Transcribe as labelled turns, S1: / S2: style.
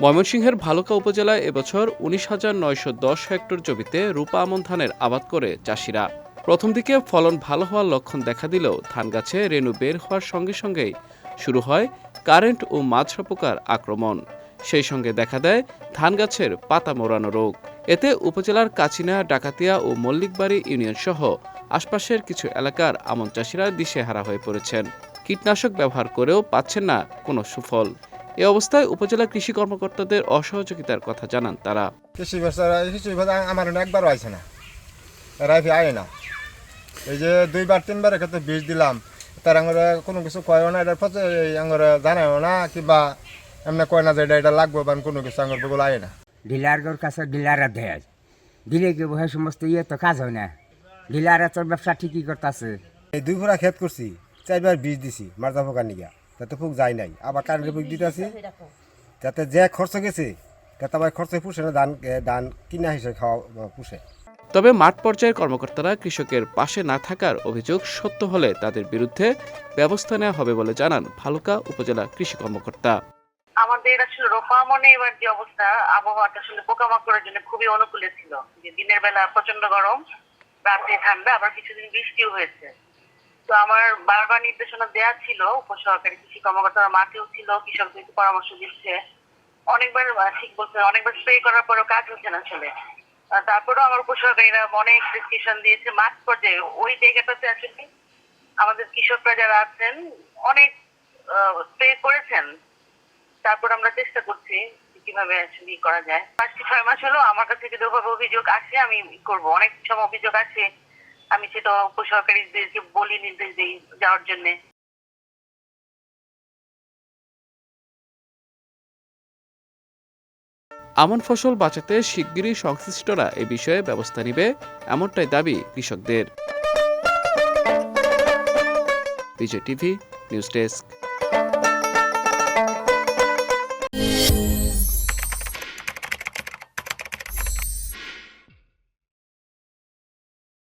S1: ময়মনসিংহের ভালুকা উপজেলায় এবছর ১৯,৯১০ হেক্টর জমিতে রূপা আমন ধানের আবাদ করে চাষিরা। প্রথম দিকে ফলন ভালো হওয়ার লক্ষণ দেখা দিলেও ধান গাছে রেণু বের হওয়ার সঙ্গে সঙ্গেই শুরু হয় কারেন্ট ও মাজরা পোকার আক্রমণ। সেই সঙ্গে দেখা দেয় ধান গাছের পাতা মোড়ানো রোগ। এতে উপজেলার কাচিনা, ডাকাতিয়া ও মল্লিকবাড়ি ইউনিয়ন সহ আশপাশের কিছু এলাকার আমন চাষিরা দিশেহারা হয়ে পড়েছেন। কীটনাশক ব্যবহার করেও পাচ্ছেন না কোনো সুফল। এ অবস্থায় উপজেলা কৃষি কর্মকর্তাদের অসহযোগিতার কথা জানান তারা।
S2: কৃষি আমার একবারও আইছে না, রাইফি আয় না। এই যে ২-৩ বার ক্ষেত্রে বীজ দিলাম, তার আঙরে কোনো কিছু কয়ও না, এটার পথে আঙরে জানায়ও না, কিংবা এমনি কয় না যে এটা লাগবে বা কোনো কিছু আঙর বগুলো আয় না।
S3: ডিলারের কাছে ডিলাররা দেয়, দিলে কি বহে সমস্ত তো কাজ হয় না। ডিলাররা তোর ব্যবসা ঠিকই করতেছে।
S2: এই ২ ফুরা ক্ষেত করছি, ৪ বার বীজ দিছি মার্জা পোকার নিগা, যাতে পোক যায় নাই। আবার কারেন্টের পোক দিতেছি, যাতে যে খরচ গেছে তাতে আবার খরচে পুষে না, ধান কিনা হিসেবে খাওয়া পুষে।
S1: তবে মাঠ পর্যায়ের কর্মকর্তারা কৃষকের পাশে না থাকার অভিযোগ সত্য হলে তাদের বিরুদ্ধে ব্যবস্থা নেওয়া হবে বলে জানান ভালুকা উপজেলা কৃষি কর্মকর্তা।
S4: আমাদের আসলে রোপা আমনে এবার যে অবস্থা, আবহাওয়াটা আসলে পোকামাকড়ের জন্য খুবই অনুকূলে ছিল। যে দিনের বেলা প্রচন্ড গরম, রাতে ঠান্ডা, আবার কিছুদিন বৃষ্টিও হয়েছে। তো আমার বারবার নির্দেশনা দেওয়া ছিল, উপসহকারী কৃষি কর্মকর্তারা মাঠেও ছিল, কৃষকদেরকে পরামর্শ দিচ্ছে। অনেকবার ঠিক বলছে, অনেকবার স্প্রে করার পরও কাজ হচ্ছে না আসলে। তারপরেও আমার উপসহকারীরা অনেক ডিসকাশন দিয়েছে মাঠ পর্যায়ে। ওই জায়গাটাতে আসলে আমাদের কৃষকরা যারা আছেন অনেক স্প্রে করেছেন। তারপর আমরা চেষ্টা করছি কিভাবে আসলে করা যায়। ৫-৬ মাস হলো আমার কাছে যদি ওভাবে অভিযোগ আসে আমি করব। অনেক সময় অভিযোগ আসে, আমি সেটা উপসহকারীদেরকে বলি, নির্দেশ দিই যাওয়ার জন্য।
S1: আমন ফসল বাঁচাতে শিগগিরই সংশ্লিষ্টরা এ বিষয়ে ব্যবস্থা নেবে, এমনটাই দাবি কৃষকদের। বিজয় টিভি নিউজ ডেস্ক।